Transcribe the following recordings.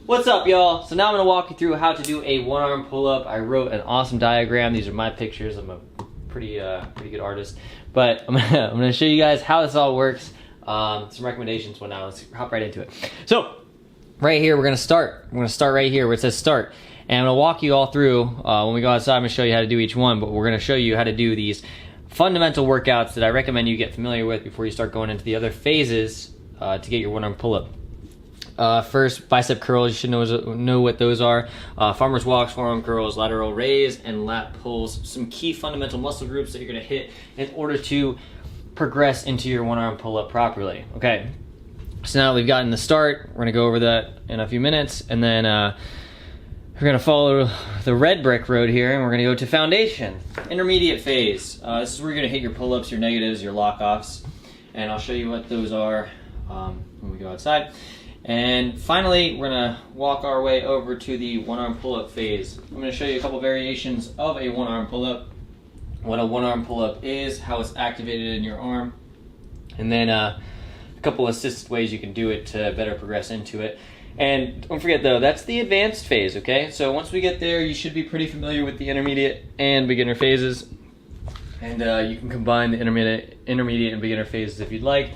What's up, y'all? So now I'm going to walk you through how to do a one-arm pull-up. I wrote an awesome diagram. These are my pictures. I'm a pretty good artist. But I'm gonna show you guys how this all works. Some recommendations. Well, now let's hop right into it. So right here, we're going to start. We're going to start right here where it says start. And I'm going to walk you all through. When we go outside, I'm going to show you how to do each one. But we're going to show you how to do these fundamental workouts that I recommend you get familiar with before you start going into the other phases to get your one-arm pull-up. First, bicep curls, you should know what those are. Farmer's walks, forearm curls, lateral raise, and lat pulls. Some key fundamental muscle groups that you're going to hit in order to progress into your one-arm pull-up properly. Okay, so now that we've gotten the start, we're going to go over that in a few minutes, and then we're going to follow the red brick road here, and we're going to go to foundation, intermediate phase. This is where you're going to hit your pull-ups, your negatives, your lock-offs, and I'll show you what those are when we go outside. And finally, we're going to walk our way over to the one-arm pull-up phase. I'm going to show you a couple variations of a one-arm pull-up, what a one-arm pull-up is, how it's activated in your arm, and then a couple assisted ways you can do it to better progress into it. And don't forget though, that's the advanced phase, okay? So once we get there, you should be pretty familiar with the intermediate and beginner phases. And you can combine the intermediate and beginner phases if you'd like.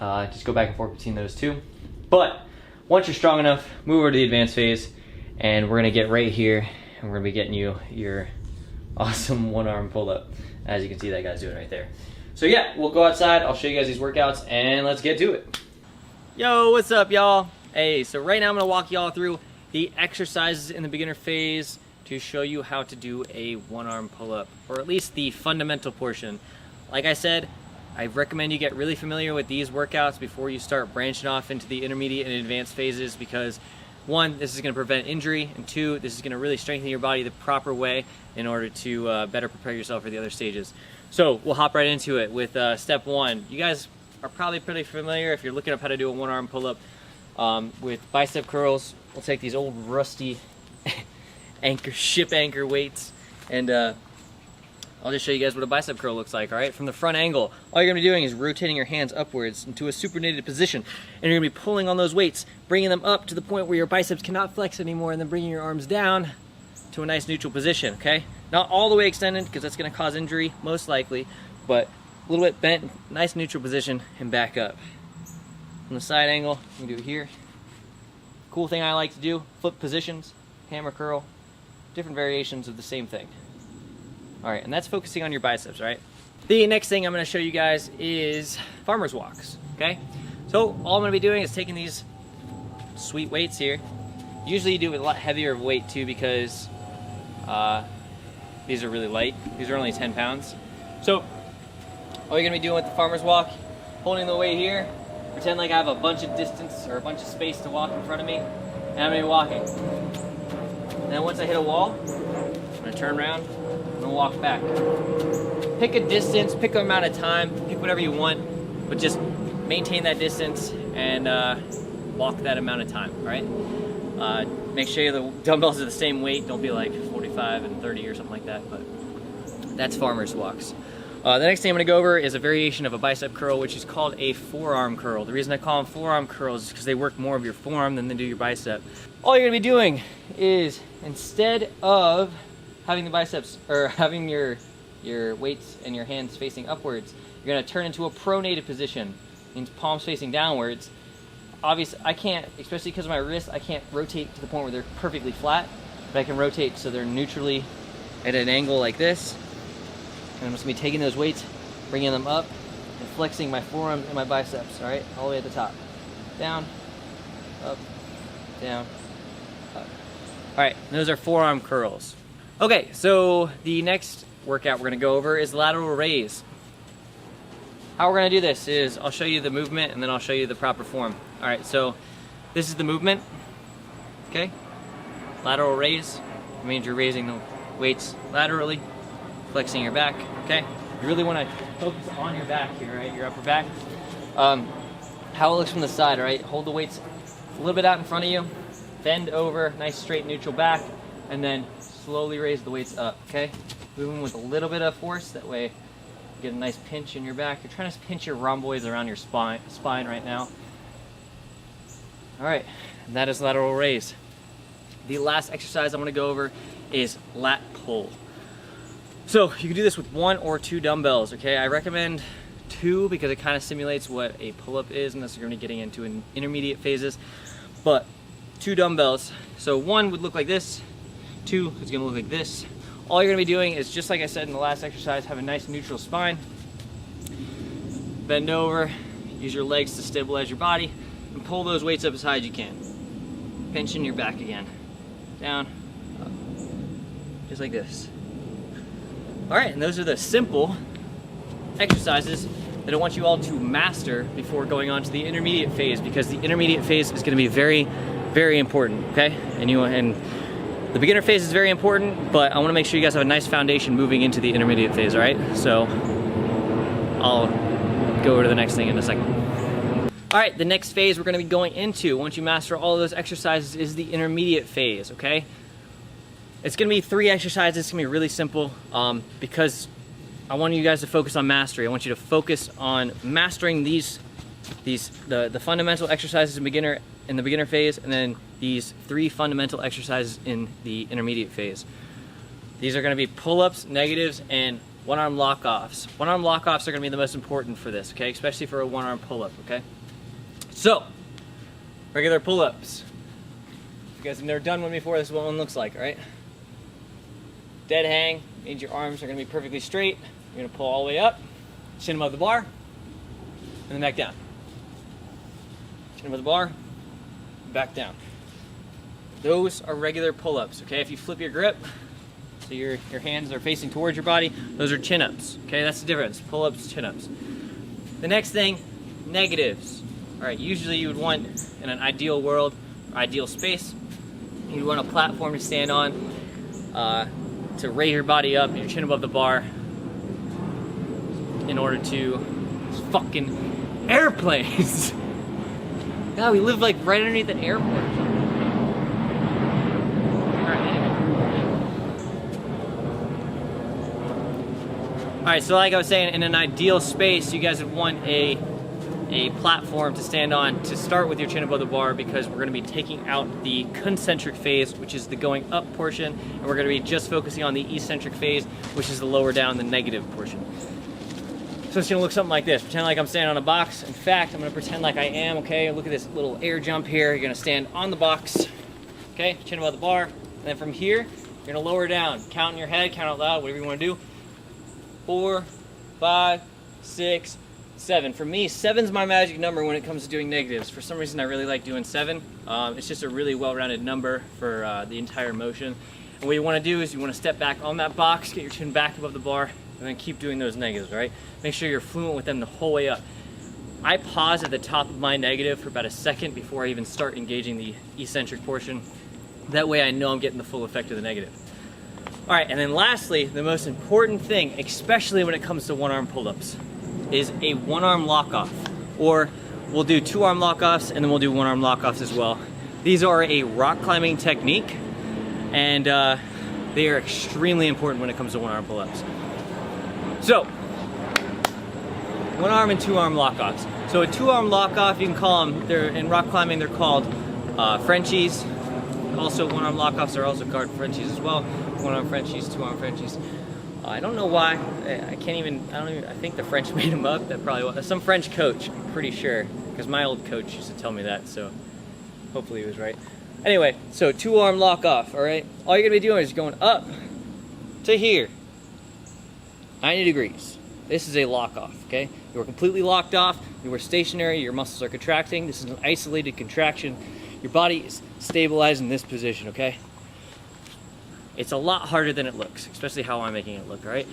Just go back and forth between those two. But once you're strong enough, move over to the advanced phase, and we're gonna get right here, and we're gonna be getting you your awesome one-arm pull-up. As you can see, that guy's doing right there. So yeah, we'll go outside, I'll show you guys these workouts, and let's get to it. Yo, what's up, y'all? Hey, so right now I'm gonna walk y'all through the exercises in the beginner phase to show you how to do a one-arm pull-up, or at least the fundamental portion. Like I said, I recommend you get really familiar with these workouts before you start branching off into the intermediate and advanced phases, because one, this is going to prevent injury, and two, this is going to really strengthen your body the proper way in order to better prepare yourself for the other stages. So we'll hop right into it with step one. You guys are probably pretty familiar if you're looking up how to do a one-arm pull-up with bicep curls. We'll take these old rusty ship anchor weights, and I'll just show you guys what a bicep curl looks like, all right? From the front angle, all you're gonna be doing is rotating your hands upwards into a supinated position, and you're gonna be pulling on those weights, bringing them up to the point where your biceps cannot flex anymore, and then bringing your arms down to a nice neutral position, okay? Not all the way extended, because that's gonna cause injury, most likely, but a little bit bent, nice neutral position, and back up. From the side angle, you can do it here. Cool thing I like to do, flip positions, hammer curl, different variations of the same thing. All right, and that's focusing on your biceps, right? The next thing I'm gonna show you guys is farmer's walks, okay? So all I'm gonna be doing is taking these sweet weights here. Usually you do it with a lot heavier of weight too, because these are really light. These are only 10 pounds. So all you're gonna be doing with the farmer's walk, holding the weight here, pretend like I have a bunch of distance or a bunch of space to walk in front of me, and I'm gonna be walking. And then once I hit a wall, I'm gonna turn around, and walk back. Pick a distance, pick an amount of time, pick whatever you want, but just maintain that distance and walk that amount of time, all right? Make sure the dumbbells are the same weight. Don't be like 45 and 30 or something like that, but that's farmer's walks. The next thing I'm gonna go over is a variation of a bicep curl, which is called a forearm curl. The reason I call them forearm curls is because they work more of your forearm than they do your bicep. All you're gonna be doing is, instead of having the biceps, or having your weights and your hands facing upwards, you're gonna turn into a pronated position. Means palms facing downwards. Obviously, I can't, especially because of my wrists, I can't rotate to the point where they're perfectly flat, but I can rotate so they're neutrally at an angle like this. And I'm just gonna be taking those weights, bringing them up, and flexing my forearms and my biceps, all right? All the way at the top. Down, up, down, up. All right, those are forearm curls. Okay, so the next workout we're gonna go over is lateral raise. How we're gonna do this is I'll show you the movement and then I'll show you the proper form. All right, so this is the movement, okay? Lateral raise means you're raising the weights laterally, flexing your back, okay? You really wanna focus on your back here, right? Your upper back. How it looks from the side, all right? Hold the weights a little bit out in front of you, bend over, nice straight neutral back, and then slowly raise the weights up, okay? Moving with a little bit of force, that way you get a nice pinch in your back. You're trying to pinch your rhomboids around your spine right now. All right, and that is lateral raise. The last exercise I'm gonna go over is lat pull. So you can do this with 1 or 2 dumbbells, okay? I recommend 2 because it kind of simulates what a pull-up is, unless you're gonna be getting into an intermediate phases. But 2 dumbbells. So 1 would look like this, 2 is gonna look like this. All you're gonna be doing is, just like I said in the last exercise, have a nice neutral spine. Bend over, use your legs to stabilize your body, and pull those weights up as high as you can. Pinching your back again. Down, up. Just like this. All right, and those are the simple exercises that I want you all to master before going on to the intermediate phase, because the intermediate phase is gonna be very, very important, okay? And the beginner phase is very important, but I wanna make sure you guys have a nice foundation moving into the intermediate phase, all right? So I'll go over to the next thing in a second. All right, the next phase we're gonna be going into, once you master all of those exercises, is the intermediate phase, okay? It's gonna be 3 exercises, it's gonna be really simple, because I want you guys to focus on mastery. I want you to focus on mastering the fundamental exercises in the beginner phase, and then these 3 fundamental exercises in the intermediate phase. These are gonna be pull-ups, negatives, and one-arm lock-offs. One-arm lock-offs are gonna be the most important for this, okay? Especially for a one-arm pull-up, okay? So, regular pull-ups. If you guys have never done one before, this is what one looks like, all right? Dead hang means your arms are gonna be perfectly straight. You're gonna pull all the way up, chin above the bar, and then back down. Chin above the bar, back down. Those are regular pull-ups, okay? If you flip your grip, so your hands are facing towards your body, those are chin-ups, okay? That's the difference, pull-ups, chin-ups. The next thing, negatives. All right, usually you would want, in an ideal world, ideal space, you'd want a platform to stand on, to raise your body up, your chin above the bar, in order to fucking airplanes. God, we live like right underneath an airport. Alright, anyway. Alright, so like I was saying, in an ideal space, you guys would want a platform to stand on to start with your chin above the bar, because we're going to be taking out the concentric phase, which is the going up portion, and we're going to be just focusing on the eccentric phase, which is the lower down, the negative portion. So it's going to look something like this. Pretend like I'm standing on a box. In fact, I'm going to pretend like I am, okay? Look at this little air jump here. You're going to stand on the box, okay? Chin above the bar. And then from here, you're going to lower down. Count in your head, count out loud, whatever you want to do. 4, 5, 6, 7. For me, 7's my magic number when it comes to doing negatives. For some reason, I really like doing 7. It's just a really well-rounded number for the entire motion. And what you want to do is you want to step back on that box, get your chin back above the bar, and then keep doing those negatives, right? Make sure you're fluent with them the whole way up. I pause at the top of my negative for about a second before I even start engaging the eccentric portion. That way I know I'm getting the full effect of the negative. All right, and then lastly, the most important thing, especially when it comes to one-arm pull-ups, is a one-arm lock-off. Or we'll do 2-arm lock-offs, and then we'll do 1-arm lock-offs as well. These are a rock climbing technique, and they are extremely important when it comes to 1-arm pull-ups. So, 1-arm and 2-arm lock-offs. So a 2-arm lock-off, you can call them, in rock climbing, they're called Frenchies. Also, 1-arm lock-offs are also called Frenchies as well. 1-arm Frenchies, 2-arm Frenchies. I don't know why. I think the French made them up. That probably was some French coach, I'm pretty sure. Because my old coach used to tell me that, so hopefully he was right. Anyway, so 2-arm lock-off, all right? All you're gonna be doing is going up to here. 90 degrees. This is a lock-off, okay? You are completely locked off, you are stationary, your muscles are contracting. This is an isolated contraction. Your body is stabilized in this position, okay? It's a lot harder than it looks, especially how I'm making it look, all right?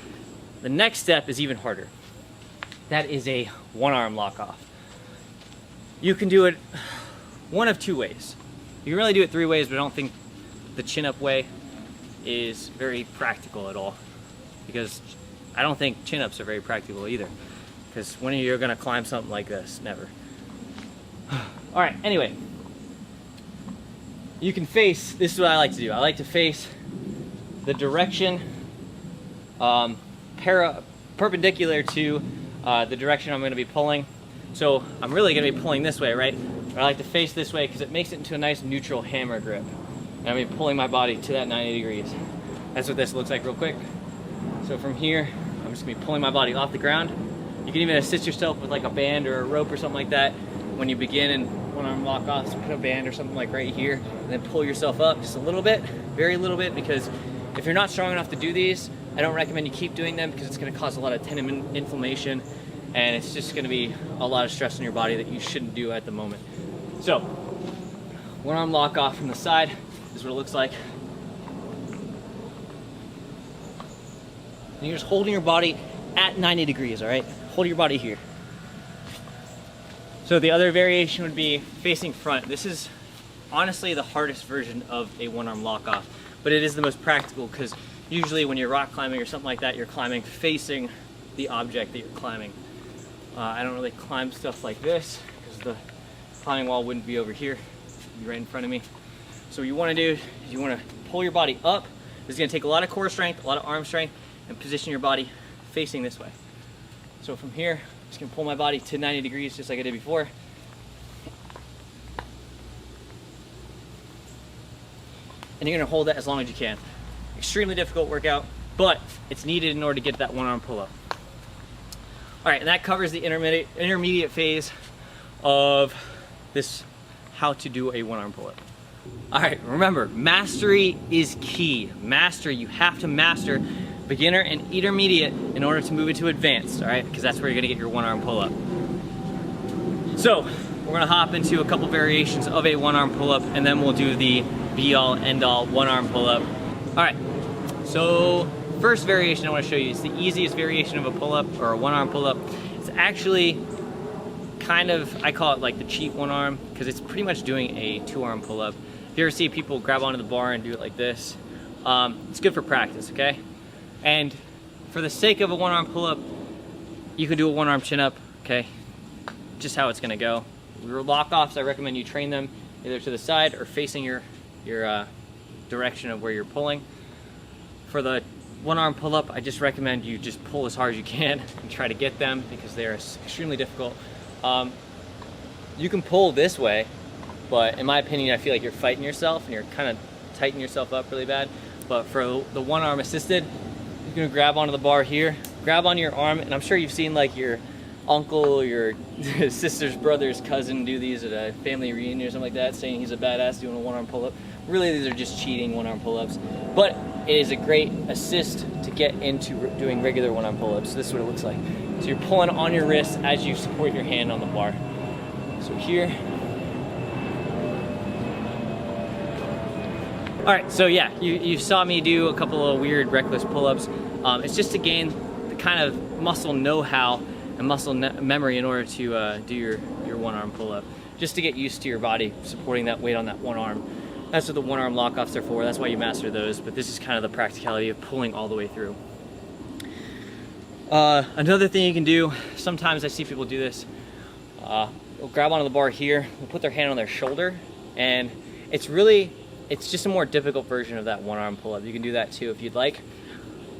The next step is even harder. That is a 1-arm lock-off. You can do it one of 2 ways. You can really do it 3 ways, but I don't think the chin-up way is very practical at all, because I don't think chin-ups are very practical either, because when are you gonna climb something like this? Never. All right, anyway. You can face, this is what I like to do. I like to face the direction perpendicular to the direction I'm gonna be pulling. So I'm really gonna be pulling this way, right? But I like to face this way because it makes it into a nice neutral hammer grip. and I'm pulling my body to that 90 degrees. That's what this looks like real quick. So from here, I'm just gonna be pulling my body off the ground. You can even assist yourself with like a band or a rope or something like that. When you begin and one arm lock off, so put a band or something like right here, and then pull yourself up just a little bit, very little bit, because if you're not strong enough to do these, I don't recommend you keep doing them because it's gonna cause a lot of tendon inflammation, and it's just gonna be a lot of stress on your body that you shouldn't do at the moment. So, one arm lock off from the side, this is what it looks like. And you're just holding your body at 90 degrees, all right? Hold your body here. So the other variation would be facing front. This is honestly the hardest version of a one arm lock off, but it is the most practical because usually when you're rock climbing or something like that, you're climbing facing the object that you're climbing. I don't really climb stuff like this because the climbing wall wouldn't be over here, it'd be right in front of me. So what you want to do is you want to pull your body up. This is going to take a lot of core strength, a lot of arm strength, and position your body facing this way. So from here, I'm just going to pull my body to 90 degrees just like I did before. And you're going to hold that as long as you can. Extremely difficult workout, but it's needed in order to get that one arm pull up. All right, and that covers the intermediate phase of this how to do a one arm pull up. All right, remember, mastery is key. Mastery, you have to master beginner and intermediate in order to move into advanced, all right? Because that's where you're gonna get your one arm pull up. So we're gonna hop into a couple variations of a one arm pull up, and then we'll do the be all end all one arm pull up. All right, so first variation I wanna show you is the easiest variation of a pull up or a one arm pull up. It's actually kind of, I call it like the cheap one arm because it's pretty much doing a two arm pull up. If you ever see people grab onto the bar and do it like this, it's good for practice, okay? And for the sake of a one arm pull up, you can do a one arm chin up, okay? Just how it's gonna go. Your lock offs, I recommend you train them either to the side or facing your direction of where you're pulling. For the one arm pull up, I just recommend you just pull as hard as you can and try to get them because they are extremely difficult. You can pull this way, but in my opinion, I feel like you're fighting yourself and you're kind of tightening yourself up really bad. But for the one arm assisted, you're gonna grab onto the bar here, grab onto your arm, and I'm sure you've seen like your uncle, your sister's brother's cousin do these at a family reunion or something like that, saying he's a badass doing a one arm pull up. Really, these are just cheating one arm pull ups, but it is a great assist to get into doing regular one arm pull ups. So this is what it looks like. So you're pulling on your wrist as you support your hand on the bar. So here. All right, so yeah, you saw me do a couple of weird reckless pull-ups. It's just to gain the kind of muscle know-how and muscle memory in order to do your one-arm pull-up, just to get used to your body supporting that weight on that one arm. That's what the one-arm lock-offs are for. That's why you master those, but this is kind of the practicality of pulling all the way through. Another thing you can do, sometimes I see people do this, they'll grab onto the bar here, they'll put their hand on their shoulder, and it's just a more difficult version of that one arm pull up. You can do that too if you'd like.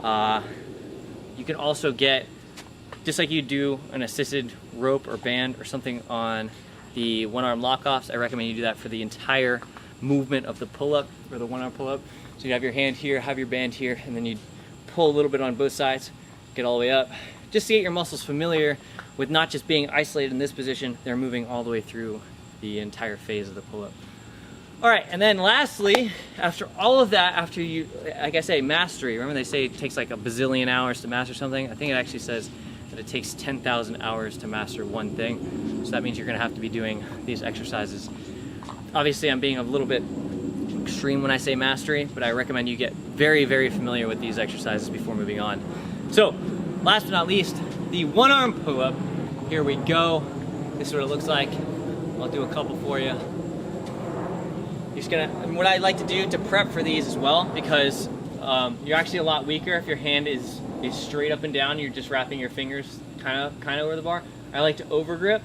You can also get, just like you do an assisted rope or band or something on the one arm lock offs, I recommend you do that for the entire movement of the pull up or the one arm pull up. So you have your hand here, have your band here, and then you pull a little bit on both sides, get all the way up, just to get your muscles familiar with not just being isolated in this position, they're moving all the way through the entire phase of the pull up. All right, and then lastly, after all of that, after you, like I say, mastery, remember they say it takes like a bazillion hours to master something? I think it actually says that it takes 10,000 hours to master one thing. So that means you're gonna have to be doing these exercises. Obviously, I'm being a little bit extreme when I say mastery, but I recommend you get very, very familiar with these exercises before moving on. So, last but not least, the one arm pull up. Here we go. This is what it looks like. I'll do a couple for you. You're just gonna, what I like to do to prep for these as well, because you're actually a lot weaker if your hand is straight up and down, you're just wrapping your fingers kind of over the bar. I like to over grip,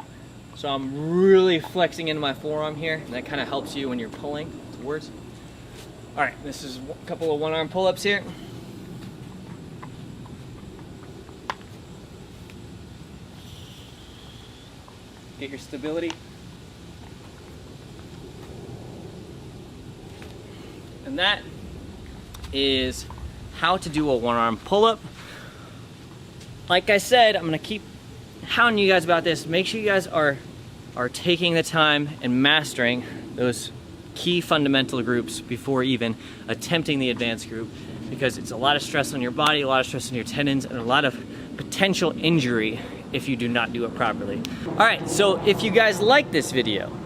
so I'm really flexing into my forearm here, and that kind of helps you when you're pulling towards. All right, this is a couple of one arm pull-ups here. Get your stability. and that is how to do a one-arm pull-up. Like I said, I'm gonna keep hounding you guys about this. Make sure you guys are taking the time and mastering those key fundamental groups before even attempting the advanced group, because it's a lot of stress on your body, a lot of stress on your tendons, and a lot of potential injury if you do not do it properly. All right, so if you guys like this video,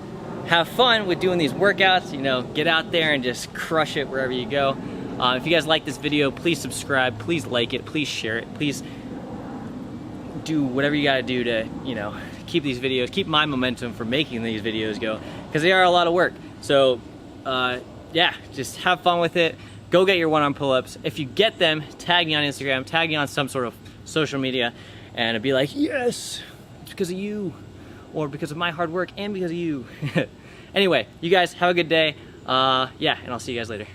have fun with doing these workouts, you know, get out there and just crush it wherever you go. If you guys like this video, please subscribe, please like it, please share it, please do whatever you gotta do to, you know, keep these videos, keep my momentum for making these videos go, because they are a lot of work. So yeah, just have fun with it. Go get your one-arm pull-ups. If you get them, tag me on Instagram, tag me on some sort of social media, and be like, yes, it's because of you, or because of my hard work and because of you. Anyway, you guys have a good day. Yeah, and I'll see you guys later.